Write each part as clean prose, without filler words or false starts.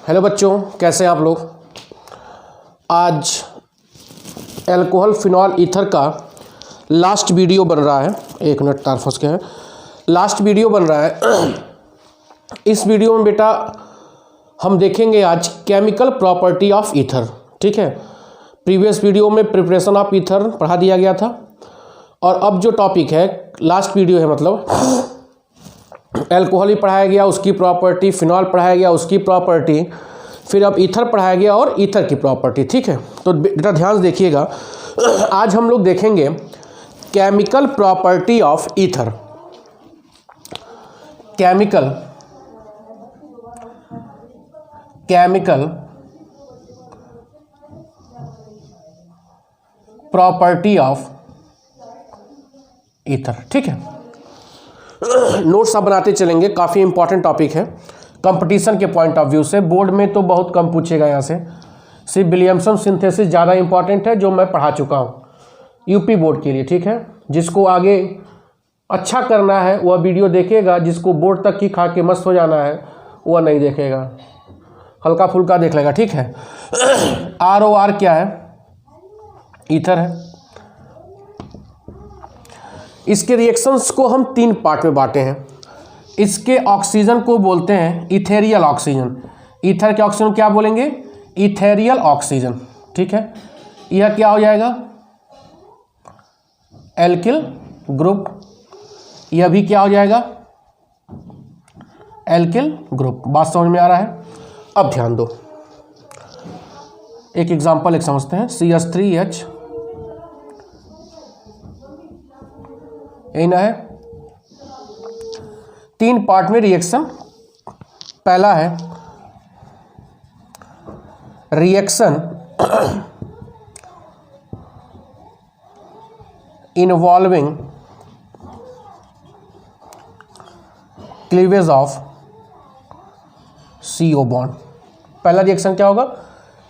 Hello बच्चों, कैसे हैं आप लोग। आज अल्कोहल फिनॉल ईथर का लास्ट वीडियो बन रहा है। एक मिनट, तार फंस गए हैं। लास्ट वीडियो बन रहा है। इस वीडियो में बेटा हम देखेंगे आज केमिकल प्रॉपर्टी ऑफ ईथर। ठीक है, प्रीवियस वीडियो में प्रिपरेशन ऑफ ईथर पढ़ा दिया गया था और अब जो टॉपिक है, लास्ट वीडियो है, मतलब अल्कोहल ही पढ़ाया गया, उसकी प्रॉपर्टी, फिनॉल पढ़ाया गया, उसकी प्रॉपर्टी, फिर अब ईथर पढ़ाया गया और ईथर की प्रॉपर्टी। ठीक है, तो बेटा ध्यान से देखिएगा। आज हम लोग देखेंगे chemical property of ether. Chemical property of ether. ठीक है, नोट्स आप बनाते चलेंगे, काफ़ी इंपॉर्टेंट टॉपिक है कंपटीशन के पॉइंट ऑफ व्यू से। बोर्ड में तो बहुत कम पूछेगा यहाँ से, सिर्फ विलियमसन सिंथेसिस ज़्यादा इंपॉर्टेंट है जो मैं पढ़ा चुका हूँ यूपी बोर्ड के लिए। ठीक है, जिसको आगे अच्छा करना है वह वीडियो देखेगा, जिसको बोर्ड तक ही खा के मस्त हो जाना है वह नहीं देखेगा, हल्का फुल्का देख लेगा। ठीक है, ROR क्या है? ईथर है। इसके रिएक्शंस को हम 3 पार्ट में बांटे हैं। इसके ऑक्सीजन को बोलते हैं इथेरियल ऑक्सीजन। ईथर के ऑक्सीजन क्या बोलेंगे? Ethereal oxygen. ठीक है, यह क्या हो जाएगा? Alkyl group. यह भी क्या हो जाएगा? Alkyl group. बात समझ में आ रहा है? अब ध्यान दो, एक एग्जांपल एक समझते हैं। CH3H यही ना है। 3 पार्ट में रिएक्शन। पहला है reaction involving cleavage of CO bond. पहला रिएक्शन क्या होगा?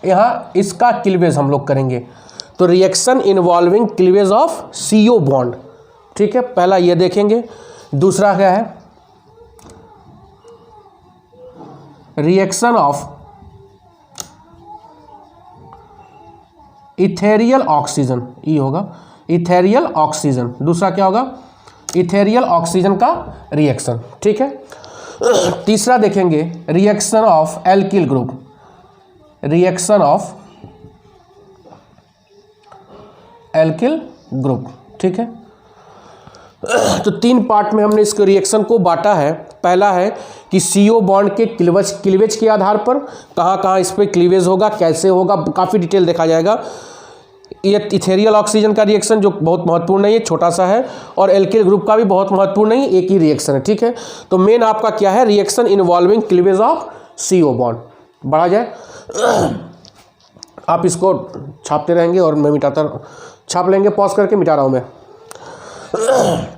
यहाँ इसका क्लीवेज हम लोग करेंगे, तो reaction involving cleavage of CO bond. ठीक है, पहला ये देखेंगे। दूसरा क्या है? रिएक्शन ऑफ इथेरियल ऑक्सीजन, ये होगा इथेरियल ऑक्सीजन। दूसरा क्या होगा? इथेरियल ऑक्सीजन का रिएक्शन। ठीक है, तीसरा देखेंगे reaction of alkyl group. Reaction of alkyl group. ठीक है, तो 3 पार्ट में हमने इसके रिएक्शन को बांटा है। पहला है कि CO बॉन्ड के क्लीवेज के आधार पर कहाँ कहाँ इस पर क्लीवेज होगा, कैसे होगा, काफ़ी डिटेल देखा जाएगा। ये इथेरियल ऑक्सीजन का रिएक्शन जो बहुत महत्वपूर्ण नहीं है, छोटा सा है, और एल्किल ग्रुप का भी बहुत महत्वपूर्ण नहीं, एक ही रिएक्शन है। ठीक है, तो मेन आपका क्या है? Reaction involving cleavage of CO bond. बढ़ा जाए, आप इसको छापते रहेंगे और मैं छाप लेंगे, पॉज करके मिटा रहा हूँ मैं।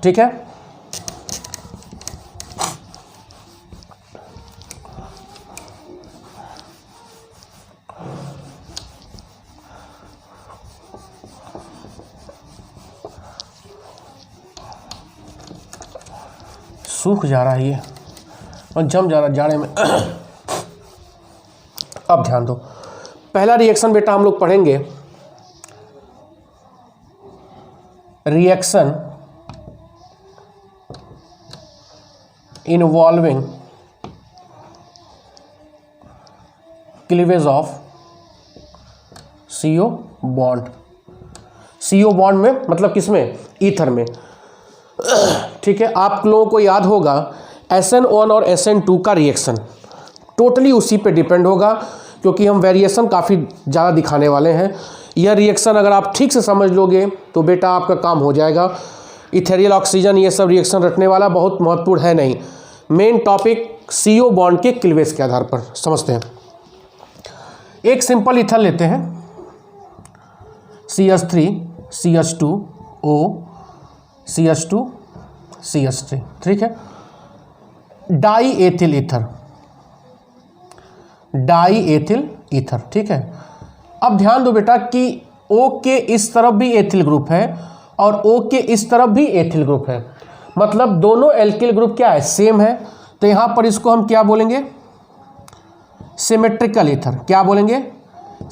ठीक है, सूख जा रहा है ये और जम जा रहा है जाड़े में। अब ध्यान दो, पहला रिएक्शन बेटा हम लोग पढ़ेंगे reaction involving cleavage of CO bond. CO bond में मतलब किसमें? ईथर में। ठीक है, आप लोगों को याद होगा SN1 और SN2 का रिएक्शन टोटली उसी पे डिपेंड होगा, क्योंकि हम वेरिएशन काफ़ी ज़्यादा दिखाने वाले हैं। यह रिएक्शन अगर आप ठीक से समझ लोगे तो बेटा आपका काम हो जाएगा। इथेरियल ऑक्सीजन ये सब रिएक्शन रटने वाला बहुत महत्वपूर्ण है नहीं। मेन टॉपिक CO बॉन्ड के क्लीवेज के आधार पर समझते हैं। एक सिंपल ईथर लेते हैं, CH3 CH2O CH2 CH3। ठीक है, die ethyl ether, die ethyl ether. ठीक है, अब ध्यान दो बेटा कि O के इस तरफ भी एथिल ग्रुप है और O के इस तरफ भी एथिल ग्रुप है, मतलब दोनों एल्किल ग्रुप क्या है? सेम है। तो यहाँ पर इसको हम क्या बोलेंगे? सिमेट्रिकल ईथर, क्या बोलेंगे?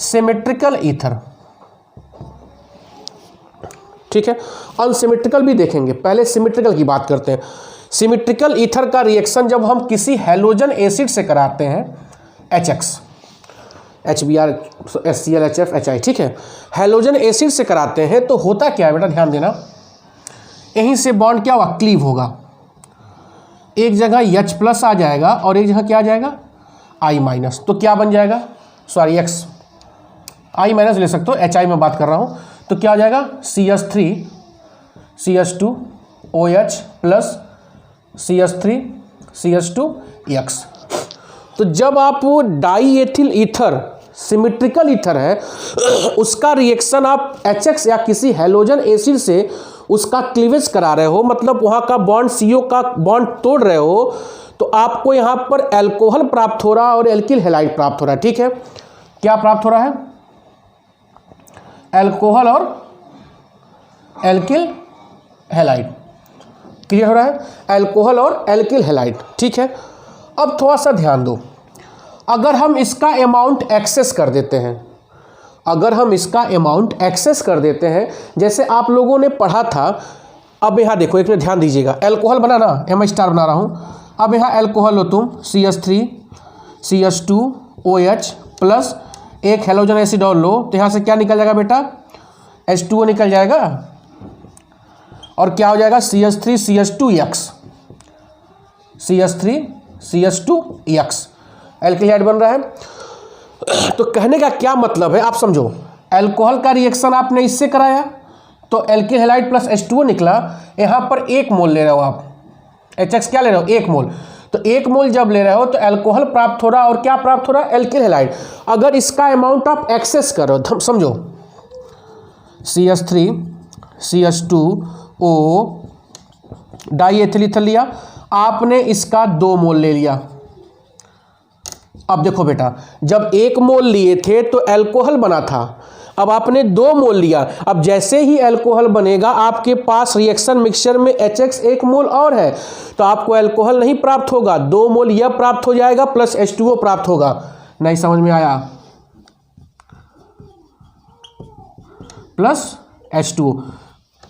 सिमेट्रिकल ईथर, ठीक है। अनसिमेट्रिकल भी देखेंगे, पहले सिमेट्रिकल की बात करते हैं। सिमेट्रिकल ईथर का रिएक्शन जब हम किसी हैलोजन एसिड से कराते हैं, HX, HBr, HCl, HF, HI, ठीक है, हैलोजन एसिड से कराते हैं तो होता क्या है बेटा, ध्यान देना, यहीं से बॉन्ड क्या होगा, क्लीव होगा। एक जगह H प्लस आ जाएगा और एक जगह क्या आ जाएगा, I माइनस, तो क्या बन जाएगा, सॉरी X, I माइनस ले सकते हो, HI में बात कर रहा हूँ, तो क्या हो जाएगा, CH3 CH2 OH plus CH3 CH2 X। तो जब आप die ethyl ether, symmetrical ether है, उसका रिएक्शन आप HX या किसी हैलोजन एसिड से उसका क्लीवेज करा रहे हो, मतलब वहाँ का बॉन्ड CO का बॉन्ड तोड़ रहे हो, तो आपको यहाँ पर एल्कोहल प्राप्त हो रहा है और एल्किल हैलाइड प्राप्त हो रहा है, ठीक है। क्या प्राप्त हो रहा है, एल्कोहल और एल्किल हैलाइड, क्लियर हो रहा है, एल्कोहल और एल्किल हैलाइड, ठीक है। अब थोड़ा सा ध्यान दो, अगर हम इसका अमाउंट एक्सेस कर देते हैं, अगर हम इसका अमाउंट एक्सेस कर देते हैं, जैसे आप लोगों ने पढ़ा था, अब यहाँ देखो, एक मिनट ध्यान दीजिएगा, एल्कोहल बना ना, M स्टार बना रहा हूँ, अब यहाँ एल्कोहल हो तुम CH3 CH2 OH प्लस एक हैलोजन एसिड और लो, तो यहाँ से क्या निकल जाएगा बेटा, H2O निकल जाएगा, और क्या हो जाएगा, CH3 CH2 X, CH3 CH2 X, alkyl halide बन रहा है। तो कहने का क्या मतलब है, आप समझो, एल्कोहल का रिएक्शन आपने इससे कराया तो एल्किल हैलाइड प्लस H2O निकला, यहाँ पर 1 मोल ले रहे हो आप, HX क्या ले रहे हो, 1 मोल, तो 1 मोल जब ले रहे हो तो एल्कोहल प्राप्त हो रहा है और क्या प्राप्त हो रहा है, एल्किल हैलाइड। अगर इसका अमाउंट आप एक्सेस करो, समझो, CH3 CH2O die ethyl ether लिया आपने, इसका 2 मोल ले लिया। अब देखो बेटा, जब 1 मोल लिए थे तो एल्कोहल बना था, अब आपने 2 मोल लिया, अब जैसे ही एल्कोहल बनेगा आपके पास रिएक्शन मिक्सचर में HX 1 मोल और है, तो आपको एल्कोहल नहीं प्राप्त होगा, 2 मोल यह प्राप्त हो जाएगा प्लस H2O प्राप्त होगा। नहीं समझ में आया, प्लस H2O,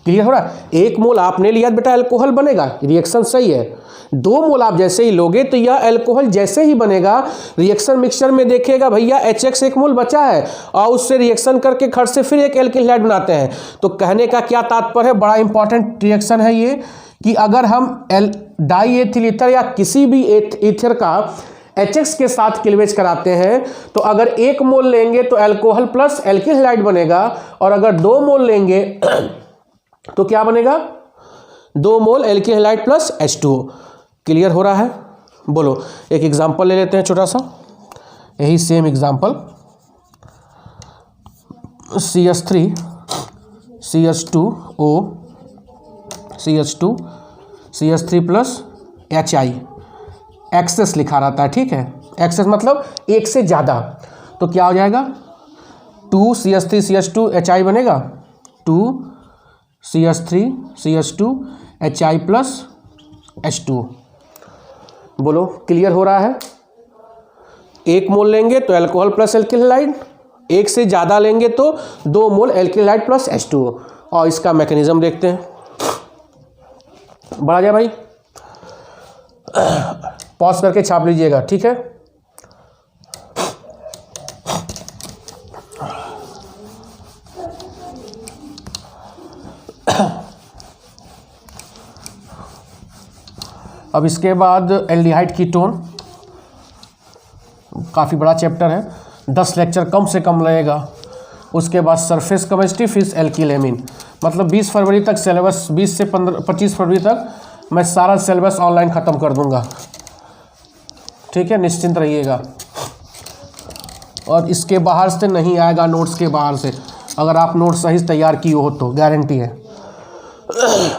क्लियर हो रहा है। 1 मोल आपने लिया बेटा, एल्कोहल बनेगा, रिएक्शन सही है। 2 मोल आप जैसे ही लोगे तो यह एल्कोहल जैसे ही बनेगा, रिएक्शन मिक्सचर में देखिएगा भैया HX 1 मोल बचा है, और उससे रिएक्शन करके खट से फिर एक एल्किल हैलाइड बनाते हैं। तो कहने का क्या तात्पर्य है, बड़ा इंपॉर्टेंट रिएक्शन है ये, कि अगर हम डाई एथिल ईथर या किसी भी ईथर का HX के साथ क्लीवेज कराते हैं, तो अगर 1 मोल लेंगे तो एल्कोहल प्लस एल्किल हैलाइड बनेगा, और अगर 2 मोल लेंगे तो क्या बनेगा, 2 mole alkyl halide plus H2O। Clear हो रहा है, बोलो। एक एग्जांपल ले लेते हैं छोटा सा, यही same example, CH3 CH2O CH2 CH3 plus HI, excess लिखा रहता है, ठीक है, एक्सेस मतलब एक से ज़्यादा, तो क्या हो जाएगा, 2 CH3 CH2 HI बनेगा, 2 CH3 CH2 HI plus H2O। बोलो, क्लियर हो रहा है। 1 मोल लेंगे तो एल्कोहल प्लस एल्किल हैलाइड, 1 से ज़्यादा लेंगे तो 2 mole alkyl halide plus H2O। और इसका मैकेनिज्म देखते हैं, बढ़ा जाए भाई, पॉज करके छाप लीजिएगा, ठीक है। अब इसके बाद एल्डिहाइड कीटोन, काफ़ी बड़ा चैप्टर है, 10 लेक्चर कम से कम लगेगा। उसके बाद सरफेस केमिस्ट्री, फिर एल्किल एमीन, मतलब 20 फरवरी तक सिलेबस, 20 से 25 फरवरी तक मैं सारा सिलेबस ऑनलाइन ख़त्म कर दूंगा, ठीक है, निश्चिंत रहिएगा। और इसके बाहर से नहीं आएगा, नोट्स के बाहर से, अगर आप नोट सही से तैयार किए हो तो गारंटी है।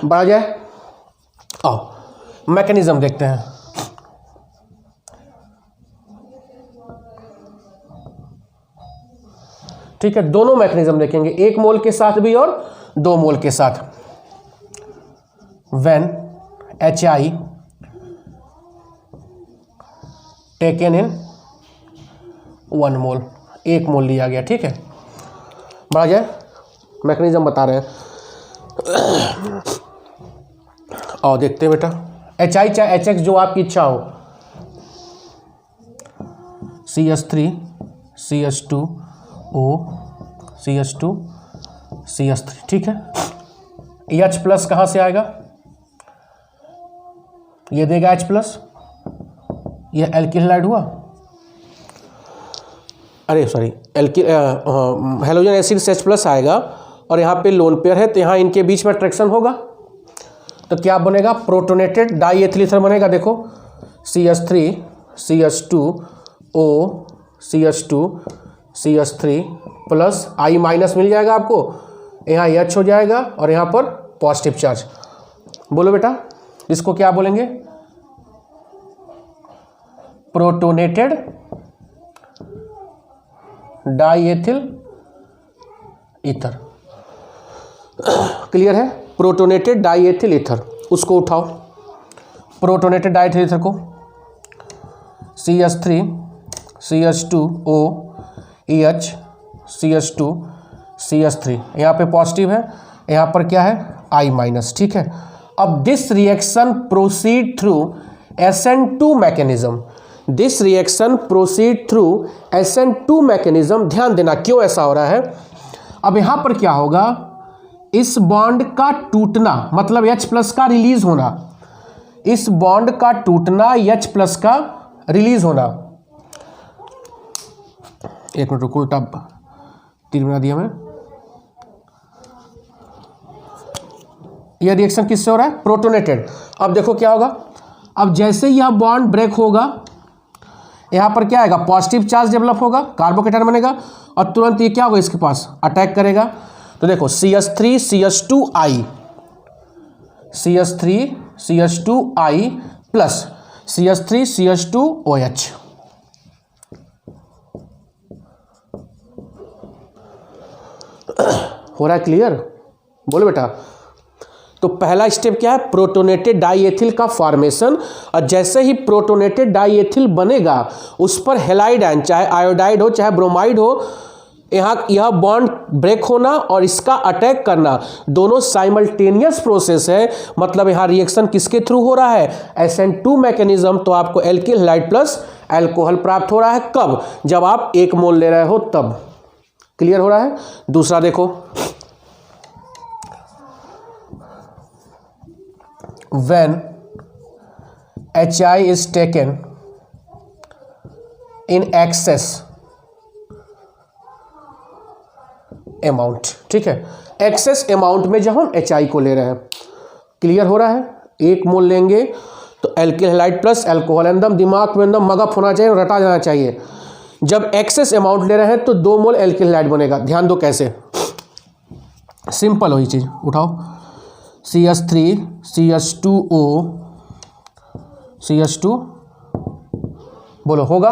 बढ़ा जाए, आओ मैकेनिज्म देखते हैं। ठीक है, दोनों मैकेनिज्म देखेंगे, 1 मोल के साथ भी और 2 मोल के साथ। व्हेन HI टेकन इन 1 मोल, 1 मोल लिया गया। ठीक है, बढ़ा जाए, मैकेनिज्म बता रहे हैं। और देखते हैं बेटा, HI चाहे HX जो आपकी इच्छा हो, CH3 CH2O CH2 CH3। ठीक है, H प्लस कहाँ से आएगा, ये देगा H प्लस, ये एल्किल हैलाइड हुआ, अरे सॉरी हेलोजन एसिड से H प्लस आएगा और यहाँ पे लोन पेयर है तो यहाँ इनके बीच में अट्रैक्शन होगा तो क्या बनेगा, प्रोटोनेटेड डाईएथिल ईथर बनेगा। देखो CH3 CH2O CH2 CH3 plus I minus मिल जाएगा आपको, यहाँ H हो जाएगा और यहाँ पर पॉजिटिव चार्ज। बोलो बेटा, इसको क्या बोलेंगे, प्रोटोनेटेड डाईएथिल ईथर। क्लियर है, प्रोटोनेटेड डाईएथिल ईथर, उसको उठाओ, प्रोटोनेटेड डाईएथिल ईथर को CH3 CH2O EH CH2 CH3, यहाँ पे पॉजिटिव है, यहाँ पर क्या है I माइनस। ठीक है, अब this reaction proceed through SN2 mechanism, this reaction proceed through SN2 mechanism. ध्यान देना क्यों ऐसा हो रहा है। अब यहाँ पर क्या होगा, इस बॉन्ड का टूटना मतलब H प्लस का रिलीज होना, इस बॉन्ड का टूटना H प्लस का रिलीज होना। एक मिनट रुको, उल्टा तीर बना दिया मैं। यह रिएक्शन किससे हो रहा है, प्रोटोनेटेड। अब देखो क्या होगा, अब जैसे यह बॉन्ड ब्रेक होगा यहाँ पर क्या आएगा, पॉजिटिव चार्ज डेवलप होगा, कार्बोकेटायन बनेगा और तुरंत ये क्या होगा, इसके पास अटैक करेगा। तो देखो CH3 CH2I CH3 CH2I plus CH3 CH2OH। हो रहा है क्लियर, बोलो बेटा। तो पहला स्टेप क्या है, प्रोटोनेटेड डाईएथिल का फॉर्मेशन, और जैसे ही प्रोटोनेटेड डाईएथिल बनेगा उस पर हैलाइड आयन, चाहे आयोडाइड हो चाहे ब्रोमाइड हो, यहाँ यह बॉन्ड ब्रेक होना और इसका अटैक करना, दोनों साइमल्टेनियस प्रोसेस है। मतलब यहाँ रिएक्शन किसके थ्रू हो रहा है, SN2 मैकेनिज्म। तो आपको एल्किल हैलाइड प्लस अल्कोहल प्राप्त हो रहा है, कब, जब आप 1 मोल ले रहे हो तब। क्लियर हो रहा है। दूसरा देखो, when HI is taken in excess amount। ठीक है, एक्सेस अमाउंट में जब हम HI को ले रहे हैं, क्लियर हो रहा है। 1 मोल लेंगे तो एल्किल हैलाइड प्लस अल्कोहल, एकदम दिमाग में एकदम मगप होना चाहिए, रटा जाना चाहिए। जब एक्सेस अमाउंट ले रहे हैं तो 2 मोल एल्किल हैलाइड बनेगा। ध्यान दो कैसे, सिंपल हो ये चीज़, उठाओ CH3 CH2O CH2, बोलो होगा,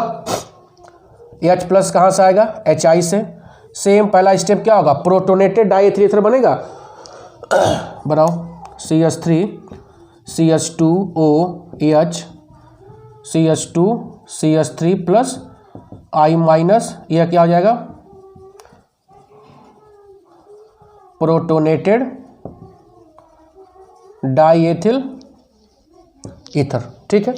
H प्लस कहाँ से आएगा, HI से। सेम पहला स्टेप क्या होगा, प्रोटोनेटेड डाईएथिल ईथर बनेगा, बनाओ CH3 CH2O EH CH2 CH3 plus I minus, यह क्या हो जाएगा, प्रोटोनेटेड डाईएथिल ईथर। ठीक है,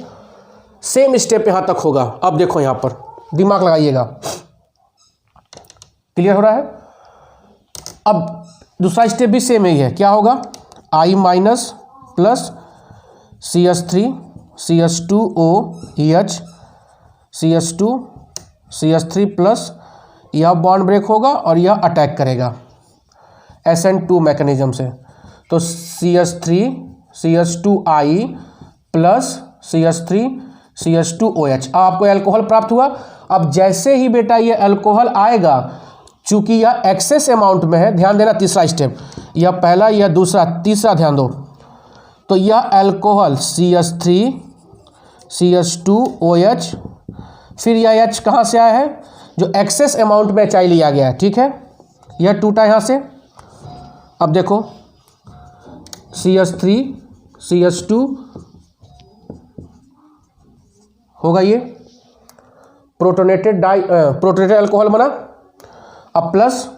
सेम स्टेप यहां तक होगा। अब देखो यहां पर दिमाग लगाइएगा, क्लियर हो रहा है। अब दूसरा स्टेप भी सेम ही है, क्या होगा, I minus plus CH3 CH2O EH CH2 CH3 plus, यह बॉन्ड ब्रेक होगा और यह अटैक करेगा SN2 मैकेनिज्म से। तो CH3 CH2I plus CH3 CH2OH। अब आपको अल्कोहल प्राप्त हुआ। अब जैसे ही बेटा ये अल्कोहल आएगा, चूंकि यह एक्सेस अमाउंट में है, ध्यान देना तीसरा स्टेप, यह पहला यह दूसरा तीसरा ध्यान दो। तो यह अल्कोहल CH3 CH2OH, फिर यह H कहाँ से आया है, जो एक्सेस अमाउंट में HI लिया गया है। ठीक है, यह टूटा यहाँ से। अब देखो CH3 CH2 होगा, ये प्रोटोनेटेड अल्कोहल बना, अब plus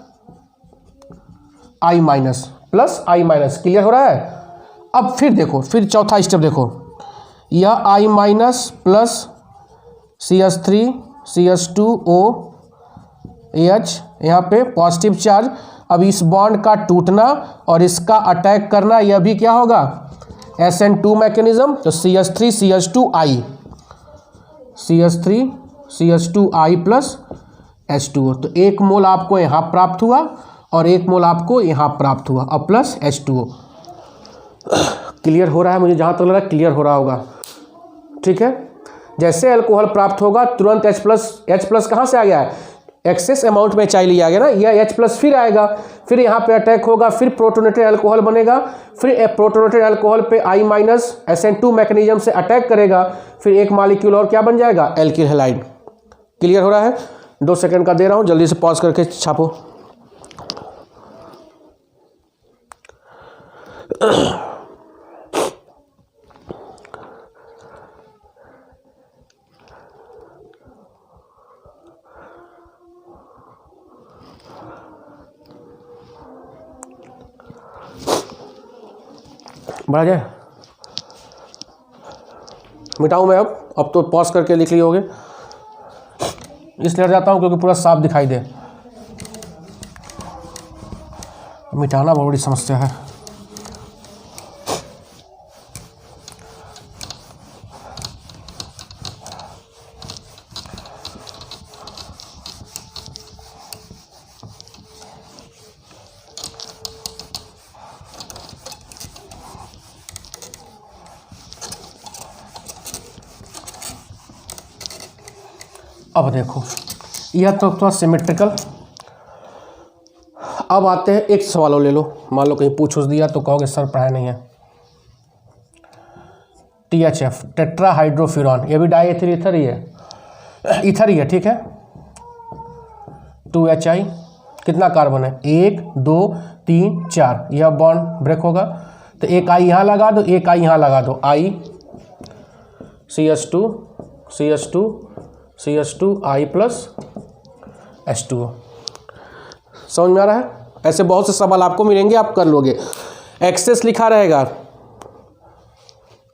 I minus plus I minus, clear हो रहा है। अब फिर देखो, फिर चौथा स्टेप देखो, यह I minus plus CH3 CH2OH, यहाँ पे पॉजिटिव चार्ज। अब इस बॉन्ड का टूटना और इसका अटैक करना, यह भी क्या होगा, SN2 मैकेनिज्म। तो CH3 CH2I, CH3 CH2I plus H2O, तो 1 मोल आपको यहाँ प्राप्त हुआ और 1 मोल आपको यहाँ प्राप्त हुआ, और प्लस H2O। क्लियर हो रहा है, मुझे जहाँ तक लग रहा है क्लियर हो रहा होगा, ठीक है। जैसे अल्कोहल प्राप्त होगा तुरंत H प्लस कहाँ से आ गया है, एक्सेस अमाउंट में HI लिया गया ना, यह H प्लस फिर आएगा, फिर यहाँ पे अटैक होगा, फिर प्रोटोनेटेड अल्कोहल बनेगा, फिर प्रोटोनेटेड अल्कोहल पे I माइनस SN2 मैकेनिज्म से अटैक करेगा, फिर एक मॉलिक्यूल और क्या बन जाएगा, एल्किल हैलाइड। क्लियर हो रहा है। 2 सेकंड का दे रहा हूँ, जल्दी से पॉज करके छापो। बढ़ा जाए, मिटाऊं मैं अब तो पॉज करके लिख लिए होगे, इसलिए जाता हूं क्योंकि पूरा साफ दिखाई दे। मिटाना बहुत बड़ी समस्या है। अब देखो, यह तो थोड़ा सिमेट्रिकल। अब आते हैं, एक सवाल ले लो, मान लो कहीं पूछ दिया तो कहोगे सर पढ़ाया नहीं है। THF टेट्राहाइड्रोफ्यूरॉन, ये भी डाई एथिल ईथर ही है, ईथर ही है, ठीक है। 2HI, कितना कार्बन है, 1 2 3 4, यह बॉन्ड ब्रेक होगा तो एक I यहाँ लगा दो, एक I यहाँ लगा दो, I CH2 CH2 CH2I plus H2O। समझ में आ रहा है। ऐसे बहुत से सवाल आपको मिलेंगे, आप कर लोगे। एक्सेस लिखा रहेगा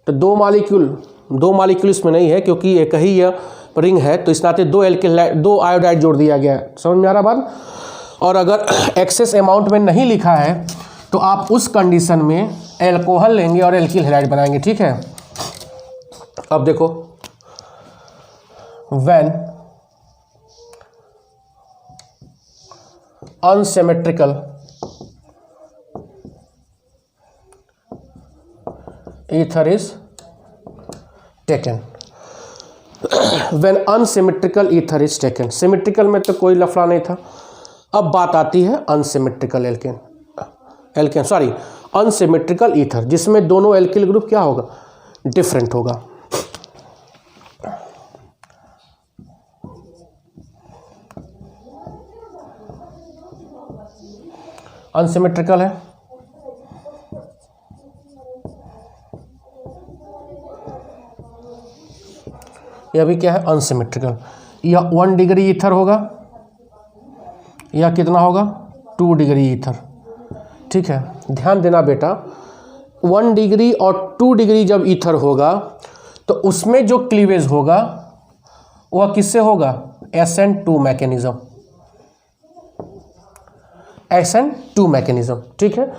तो 2 मॉलिक्यूल इसमें नहीं है क्योंकि एक ही यह रिंग है, तो इस नाते 2 आयोडाइड जोड़ दिया गया है। समझ में आ रहा बात। और अगर एक्सेस अमाउंट में नहीं लिखा है तो आप उस कंडीशन में एल्कोहल लेंगे और एल्किल हैलाइड बनाएंगे, ठीक है। अब देखो, when unsymmetrical ether is taken, when unsymmetrical ether is taken, symmetrical में तो कोई लफड़ा नहीं था। अब बात आती है अनसिमेट्रिकल अनसिमेट्रिकल ईथर, जिसमें दोनों एल्किल ग्रुप क्या होगा, डिफरेंट होगा। अनसिमेट्रिकल है, यह भी क्या है, अनसिमेट्रिकल। यह 1 डिग्री ईथर होगा, यह कितना होगा, 2 डिग्री ईथर, ठीक है। ध्यान देना बेटा, 1 डिग्री और 2 डिग्री जब ईथर होगा तो उसमें जो क्लीवेज होगा वह किससे होगा, SN2 मैकेनिज्म, SN2 मैकेनिज्म, ठीक है।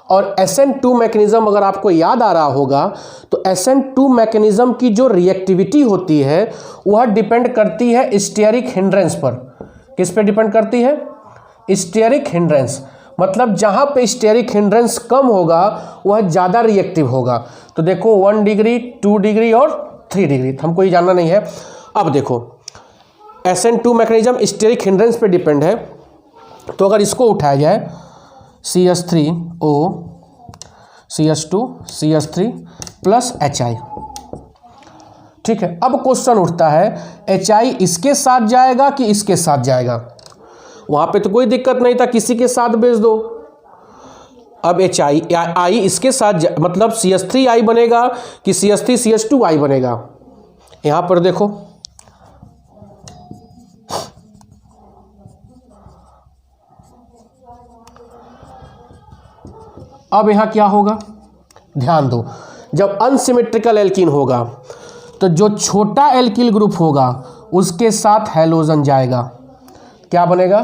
और SN2 मैकेनिज्म अगर आपको याद आ रहा होगा तो SN2 मैकेनिज्म की जो रिएक्टिविटी होती है वह डिपेंड करती है स्टेरिक हिंड्रेंस पर। किस पे डिपेंड करती है, स्टेरिक हिंड्रेंस। मतलब जहाँ पे स्टेरिक हिंड्रेंस कम होगा वह ज़्यादा रिएक्टिव होगा। तो देखो 1 डिग्री 2 डिग्री और 3 डिग्री, हमको ये जानना नहीं है। अब देखो SN2 मैकेनिज्म स्टेरिक हिंड्रेंस पे डिपेंड है, तो अगर इसको उठाया जाए CH3O CH2 CH3 plus HI, ठीक है। अब क्वेश्चन उठता है HI इसके साथ जाएगा कि इसके साथ जाएगा। वहाँ पे तो कोई दिक्कत नहीं था, किसी के साथ भेज दो। अब HI इसके साथ मतलब CH3I बनेगा कि CH3 CH2I बनेगा। यहाँ पर देखो अब यहाँ क्या होगा, ध्यान दो, जब अनसिमेट्रिकल एल्कीन होगा तो जो छोटा एल्किल ग्रुप होगा उसके साथ हैलोजन जाएगा, क्या बनेगा,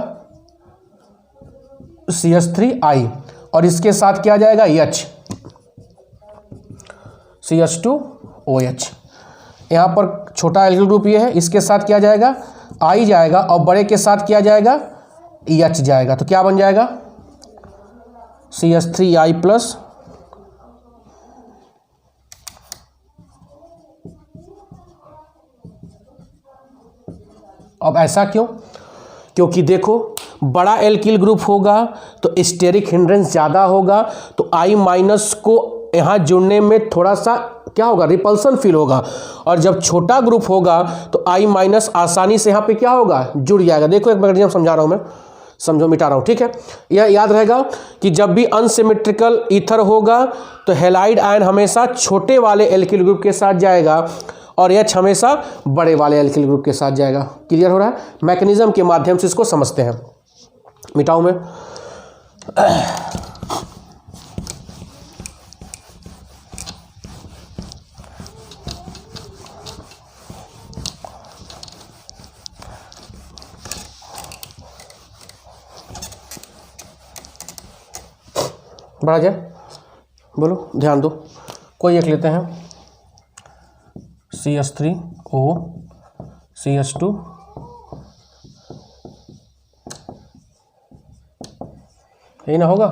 CH3I, और इसके साथ क्या जाएगा, H, CH2OH। यहाँ पर छोटा एल्किल ग्रुप ये है, इसके साथ क्या जाएगा, I जाएगा, और बड़े के साथ क्या जाएगा, H जाएगा, तो क्या बन जाएगा, CH3I प्लस अब ऐसा क्यों, क्योंकि देखो बड़ा एल्किल ग्रुप होगा तो स्टेरिक हिंड्रेंस ज़्यादा होगा, तो I माइनस को यहाँ जुड़ने में थोड़ा सा क्या होगा, रिपल्सन फील होगा, और जब छोटा ग्रुप होगा तो I माइनस आसानी से यहाँ पे क्या होगा, जुड़ जाएगा। देखो एक मैकेनिज्म समझा रहा हूँ मैं, समझो मिटा रहा हूँ, ठीक है। यह याद रहेगा कि जब भी अनसिमेट्रिकल ईथर होगा तो हैलाइड आयन हमेशा छोटे वाले एल्किल ग्रुप के साथ जाएगा और H हमेशा बड़े वाले एल्किल ग्रुप के साथ जाएगा। क्लियर हो रहा है, मैकेनिज्म के माध्यम से इसको समझते हैं। मिटाऊं मैं, बढ़ा जाए, बोलो, ध्यान दो, कोई एक लेते हैं, CH3O CH2 यही ना होगा,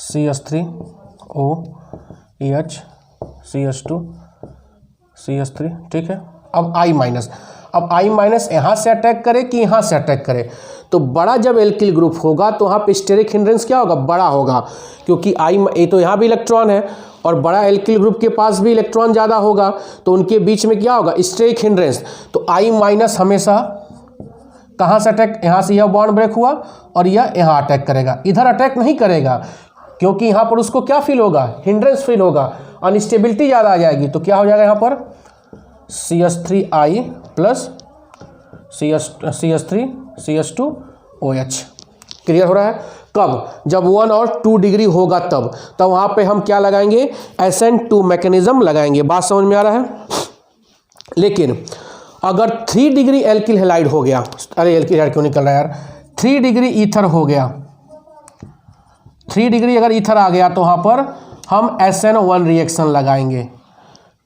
CH3O EH CH2 CH3, ठीक है। अब I माइनस, अब I माइनस यहाँ से अटैक करे कि यहाँ से अटैक करे, तो बड़ा जब एल्किल ग्रुप होगा तो वहाँ पे स्टेरिक हिंड्रेंस क्या होगा, बड़ा होगा, क्योंकि ये तो यहाँ भी इलेक्ट्रॉन है और बड़ा एल्किल ग्रुप के पास भी इलेक्ट्रॉन ज़्यादा होगा, तो उनके बीच में क्या होगा, स्टेरिक हिंड्रेंस। तो I माइनस हमेशा कहाँ से अटैक, यहाँ से यह बॉन्ड ब्रेक हुआ और यह यहाँ अटैक करेगा, इधर अटैक नहीं करेगा, क्योंकि यहाँ पर उसको क्या फील होगा, हिंड्रेंस फील होगा, अनस्टेबिलिटी ज़्यादा आ जाएगी, तो क्या हो जाएगा यहाँ पर CH3I plus CH3 CH2OH। Clear हो रहा है, कब, जब 1 और 2 डिग्री होगा तब वहाँ पे हम क्या लगाएंगे, SN2 मैकेनिज्म लगाएंगे। बात समझ में आ रहा है। लेकिन अगर 3 डिग्री एल्किल हैलाइड हो गया, अरे एल्किल हैलाइड क्यों निकल रहा है यार, 3 डिग्री ईथर हो गया, 3 डिग्री अगर ईथर आ गया तो वहाँ पर हम SN1 रिएक्शन लगाएंगे।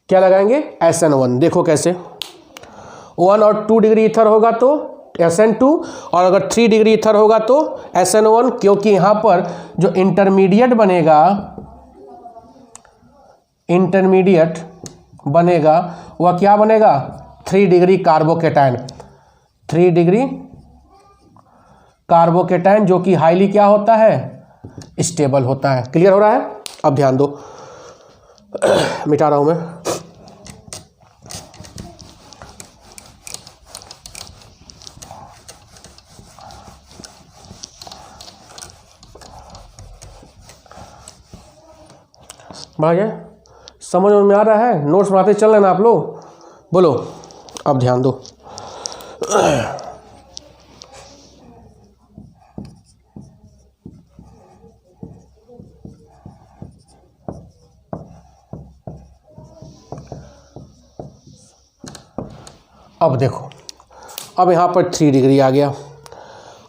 क्या लगाएंगे, SN1। देखो कैसे, 1 और 2 डिग्री ईथर होगा तो SN2, और अगर 3 डिग्री ईथर होगा तो SN1, क्योंकि यहाँ पर जो इंटरमीडिएट बनेगा वह क्या बनेगा, 3 डिग्री कार्बोकेटाइन, 3 डिग्री कार्बोकेटाइन, जो कि हाईली क्या होता है, स्टेबल होता है। क्लियर हो रहा है, अब ध्यान दो, मिटा रहा हूं मैं, भाई समझ में आ रहा है, नोट्स बनाते चल रहे ना आप लोग, बोलो, अब ध्यान दो। अब देखो, अब यहाँ पर 3 डिग्री आ गया,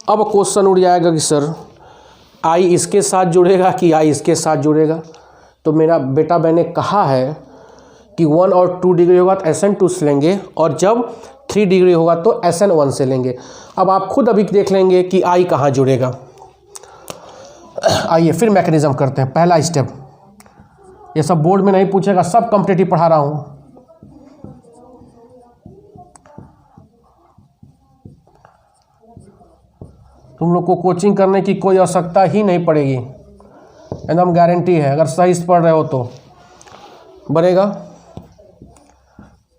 अब क्वेश्चन उड़ जाएगा कि सर I इसके साथ जुड़ेगा कि I इसके साथ जुड़ेगा। तो मेरा बेटा मैंने कहा है कि 1 और 2 डिग्री होगा तो SN2 से लेंगे, और जब 3 डिग्री होगा तो SN1 से लेंगे। अब आप खुद अभी देख लेंगे कि I कहाँ जुड़ेगा। आइए फिर मैकेनिज्म करते हैं। पहला स्टेप, ये सब बोर्ड में नहीं पूछेगा, सब कॉम्पिटिटिव पढ़ा रहा हूँ। तुम लोग को कोचिंग करने की कोई आवश्यकता ही नहीं पड़ेगी, एकदम गारंटी है, अगर सही से पढ़ रहे हो तो बनेगा।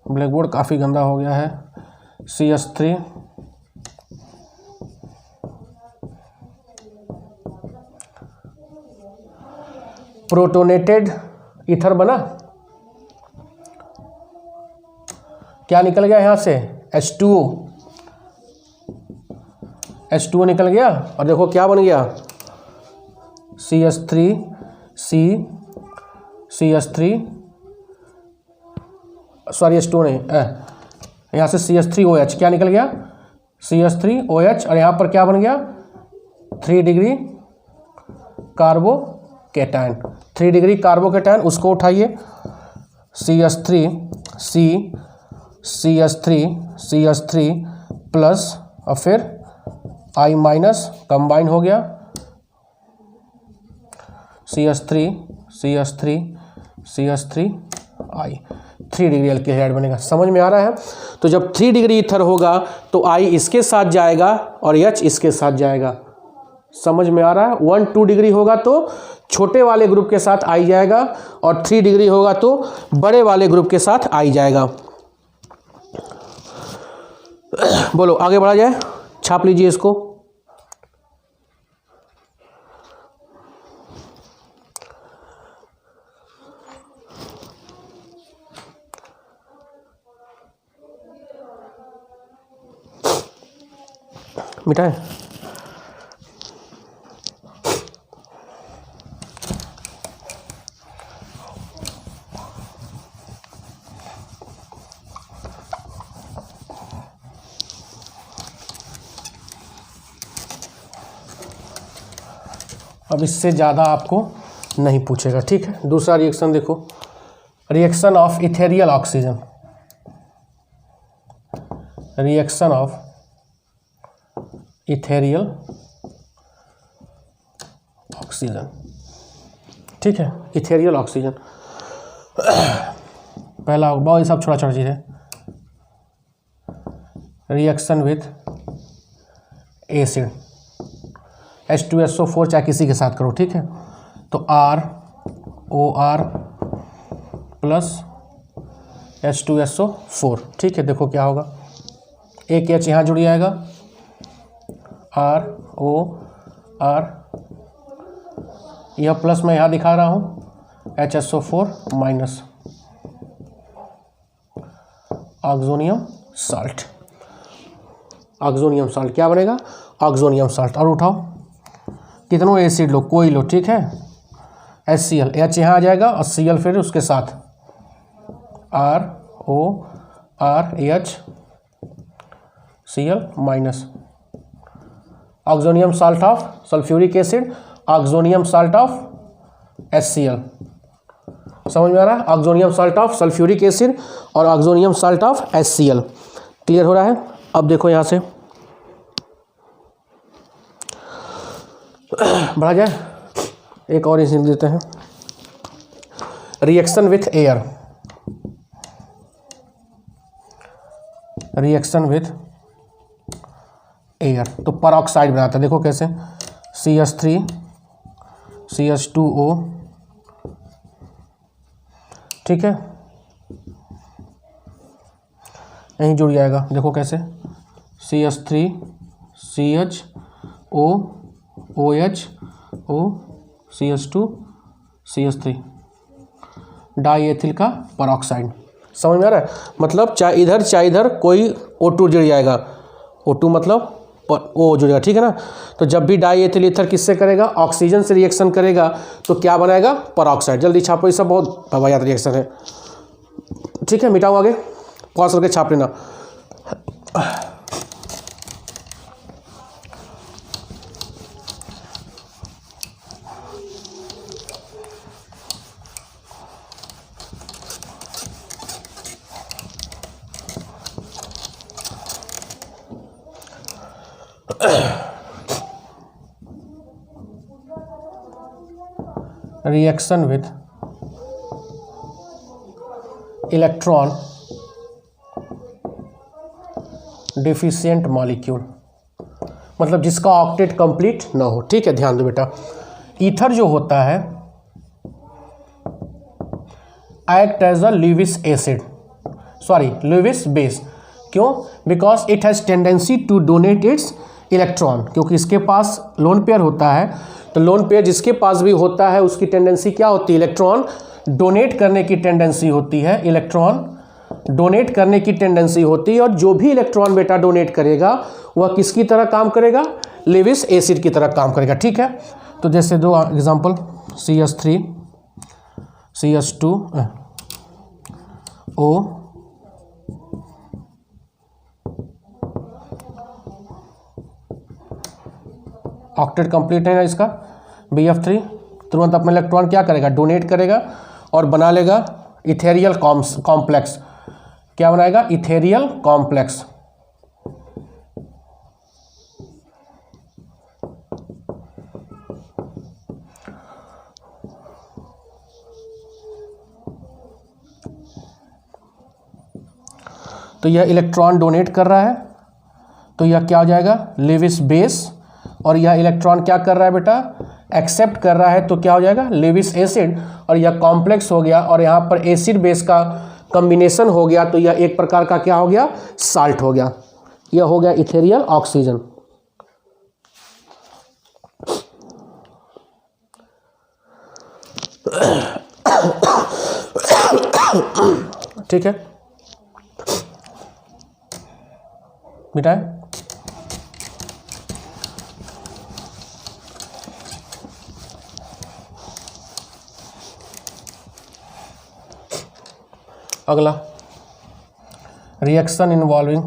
ब्लैक बोर्ड काफ़ी गंदा हो गया है। CH3 प्रोटोनेटेड ईथर बना, क्या निकल गया यहाँ से, H2O, H2O निकल गया और देखो क्या बन गया, CH3 CH3 सॉरी H2O नहीं, यहाँ से CH3OH क्या निकल गया, CH3OH, और यहाँ पर क्या बन गया 3 डिग्री कार्बोकेटायन, 3 डिग्री कार्बोकेटायन, उसको उठाइए CH3 प्लस और फिर I माइनस कंबाइन हो गया CH3 I, 3 डिग्री एल्केहाइड बनेगा। समझ में आ रहा है। तो जब 3 डिग्री ईथर होगा तो I इसके साथ जाएगा और H इसके साथ जाएगा। समझ में आ रहा है। 1-2 डिग्री होगा तो छोटे वाले ग्रुप के साथ I जाएगा और 3 डिग्री होगा तो बड़े वाले ग्रुप के साथ I जाएगा। बोलो आगे बढ़ा जाए, छाप लीजिए इसको। मिटाए अब इससे ज़्यादा आपको नहीं पूछेगा, ठीक है। दूसरा रिएक्शन देखो, reaction of ethereal oxygen, reaction of ethereal oxygen, ठीक है। इथेरियल ऑक्सीजन पहला बहुत सब छोटा छोटा चीज़ है। रिएक्शन विथ एसिड H2SO4 चाहे किसी के साथ करो, ठीक है। तो ROR प्लस H2SO4, ठीक है। देखो क्या होगा, एक H यहाँ जुड़ जाएगा, ROR, यह प्लस मैं यहाँ दिखा रहा हूँ, HSO4 minus oxonium salt, oxonium salt क्या बनेगा, ऑक्सोनियम साल्ट। और उठाओ कितनों एसिड लो, कोई लो, ठीक है। HCl, H यहाँ आ जाएगा और Cl फिर उसके साथ RORH Cl minus oxonium salt of sulphuric acid, oxonium salt of HCl। समझ में आ रहा है, oxonium salt of sulphuric acid और oxonium salt of HCl। Clear हो रहा है। अब देखो यहाँ से बढ़ा जाए, एक और इसे देते हैं, reaction with air, reaction with air. तो परऑक्साइड बनाता है, देखो कैसे, CH3 CH2O, ठीक है, यहीं जुड़ जाएगा। देखो कैसे, CH3 CHO OH O CH2 CH3 die ethyl का परऑक्साइड। समझ में आ रहा है। मतलब चाहे इधर कोई O2 जुड़ जाएगा, O2 मतलब O जुड़ेगा, ठीक है ना। तो जब भी डाई एथिल ईथर किससे करेगा, ऑक्सीजन से रिएक्शन करेगा तो क्या बनाएगा, परऑक्साइड। जल्दी छापो, ये सब बहुत भयानक रिएक्शन है, ठीक है। मिटाओ आगे, पॉज करके छाप लेना। Reaction with electron deficient molecule, मतलब जिसका ऑक्टेट कंप्लीट ना हो, ठीक है। ध्यान दो बेटा, ईथर जो होता है act as a Lewis acid, sorry Lewis base. क्यों? Because it has tendency to donate its electron, क्योंकि इसके पास लोन पेयर होता है। तो लोन पेयर जिसके पास भी होता है उसकी टेंडेंसी क्या होती है, इलेक्ट्रॉन डोनेट करने की टेंडेंसी होती है, इलेक्ट्रॉन डोनेट करने की टेंडेंसी होती है, और जो भी इलेक्ट्रॉन बेटा डोनेट करेगा वह किसकी तरह काम करेगा, लेविस एसिड की तरह काम करेगा। ठीक है, तो जैसे दो example, CH3 CH2O, octet complete है ना इसका, BF3 तुरंत अपना इलेक्ट्रॉन क्या करेगा, डोनेट करेगा और बना लेगा इथेरियल कॉम्प्लेक्स। क्या बनाएगा, इथेरियल कॉम्प्लेक्स। तो यह इलेक्ट्रॉन डोनेट कर रहा है, तो यह क्या हो जाएगा, लेविस बेस, और यह इलेक्ट्रॉन क्या कर रहा है बेटा, एक्सेप्ट कर रहा है, तो क्या हो जाएगा, लेविस एसिड, और यह कॉम्प्लेक्स हो गया, और यहाँ पर एसिड बेस का कॉम्बिनेशन हो गया, तो यह एक प्रकार का क्या हो गया, साल्ट हो गया। यह हो गया इथेरियल ऑक्सीजन। ठीक है बेटा, अगला रिएक्शन इन्वॉल्विंग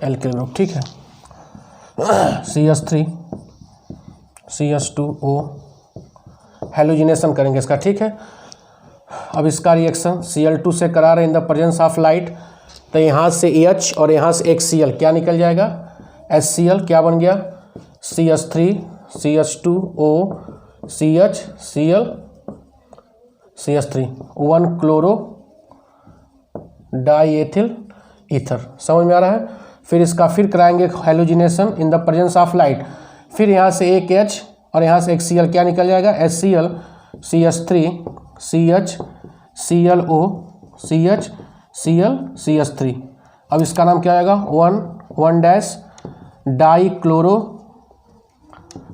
एल्किल ग्रुप। ठीक है, CH3 CH2O हैलोजिनेशन करेंगे इसका। ठीक है, अब इसका रिएक्शन Cl2 से करा रहे in the presence of light, तो यहाँ से H और यहाँ से एक Cl क्या निकल जाएगा, HCl क्या बन गया, CH3 CH2O CH Cl CH3 1 chloro diethyl ether. समझ में आ रहा है। फिर इसका फिर कराएंगे halogenation in the presence of light, फिर यहाँ से एक H और यहाँ से एक Cl क्या निकल जाएगा, HCl CH3 CH ClO CH Cl CH3। अब इसका नाम क्या आएगा, 1 dash die chloro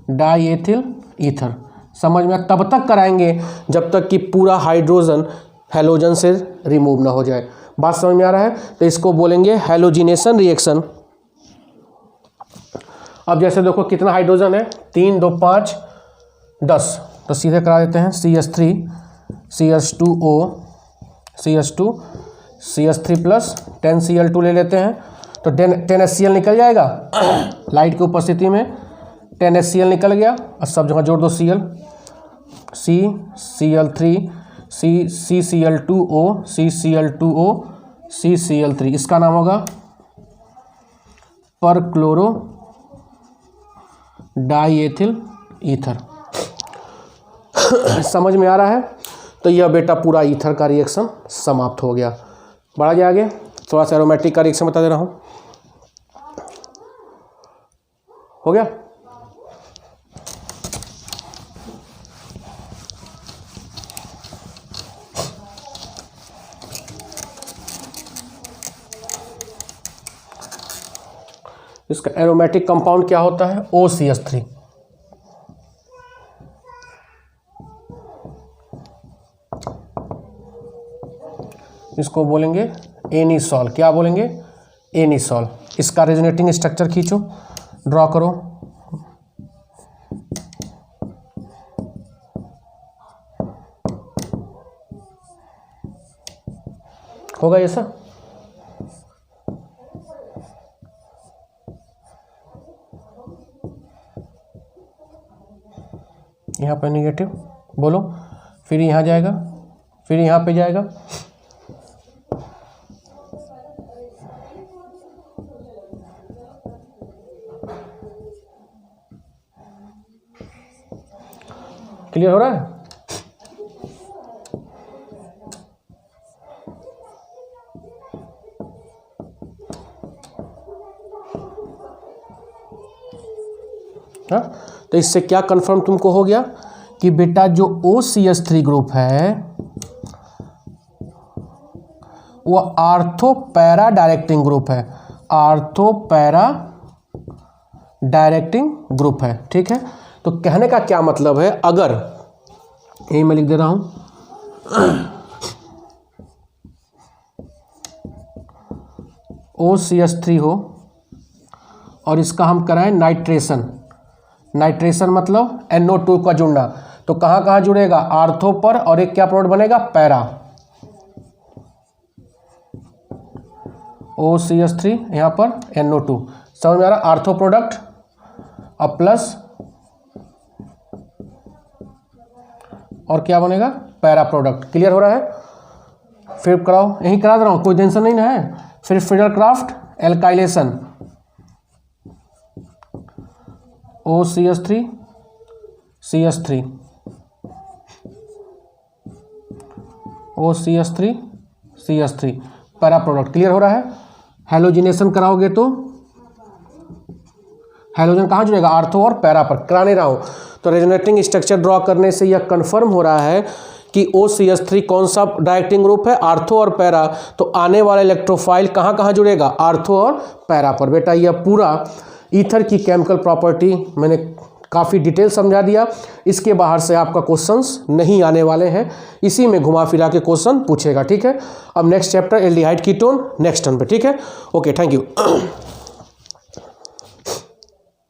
diethyl ether. समझ में, तब तक कराएंगे जब तक कि पूरा हाइड्रोजन हैलोजन से रिमूव ना हो जाए। बात समझ में आ रहा है। तो इसको बोलेंगे हैलोजिनेशन रिएक्शन। अब जैसे देखो कितना हाइड्रोजन है, 3 2 5 10, तो सीधे करा देते हैं CH3 CH2O CH2 CH3 plus 10 Cl2 ले लेते हैं, तो 10 HCl निकल जाएगा लाइट की उपस्थिति में, 10 HCl निकल गया, और सब जगह जोड़ दो Cl, CCl3 CCl2O CCl2O CCl3, इसका नाम होगा पर क्लोरो डाईएथिल ईथर। समझ में आ रहा है। तो यह बेटा पूरा ईथर का रिएक्शन समाप्त हो गया। बढ़ा जाए आगे, थोड़ा सा एरोमेटिक का रिएक्शन बता दे रहा हूँ। हो गया, इसका एरोमेटिक कंपाउंड क्या होता है, OCH3। इसको बोलेंगे एनिसॉल। क्या बोलेंगे, एनिसॉल। इसका रेजोनेटिंग स्ट्रक्चर खींचो, ड्रॉ करो। होगा ये सब। यहाँ पे निगेटिव बोलो, फिर यहाँ जाएगा, फिर यहाँ पे जाएगा, क्लियर हो रहा है। हाँ, तो इससे क्या कंफर्म तुमको हो गया कि बेटा जो OCH3 ग्रुप है वो आर्थो पैरा डायरेक्टिंग ग्रुप है। आर्थो पैरा डायरेक्टिंग ग्रुप है। ठीक है, तो कहने का क्या मतलब है, अगर यही मैं लिख दे रहा हूँ, OCH3 हो और इसका हम कराएं नाइट्रेशन, नाइट्रेशन मतलब NO2 का जुड़ना, तो कहाँ कहाँ जुड़ेगा, आर्थो पर, और एक क्या प्रोडक्ट बनेगा, पैरा, OCH3 यहाँ पर NO2, समझ में आ रहा, आर्थो प्रोडक्ट अब प्लस और क्या बनेगा, पैरा प्रोडक्ट। क्लियर हो रहा है, फिर कराओ, यही करा दे रहा हूँ, कोई टेंशन नहीं ना है। फिर Friedel Crafts alkylation, OCH3 CH3, OCH3 CH3 para product. Clear हो रहा है। हैलोजिनेशन कराओगे तो हैलोजन कहाँ जुड़ेगा, आर्थो और पैरा पर, करा नहीं रहा हूँ। तो रेजोनेटिंग स्ट्रक्चर ड्रॉ करने से यह कंफर्म हो रहा है कि OCH3 कौन सा डायरेक्टिंग ग्रुप है, आर्थो और पैरा, तो आने वाला इलेक्ट्रोफाइल कहाँ कहाँ जुड़ेगा, आर्थो और पैरा पर। बेटा यह पूरा ईथर की केमिकल प्रॉपर्टी मैंने काफ़ी डिटेल समझा दिया, इसके बाहर से आपका क्वेश्चंस नहीं आने वाले हैं, इसी में घुमा फिरा के क्वेश्चन पूछेगा। ठीक है, अब next chapter aldehyde ketone next turn पे। ठीक है, ओके, थैंक यू।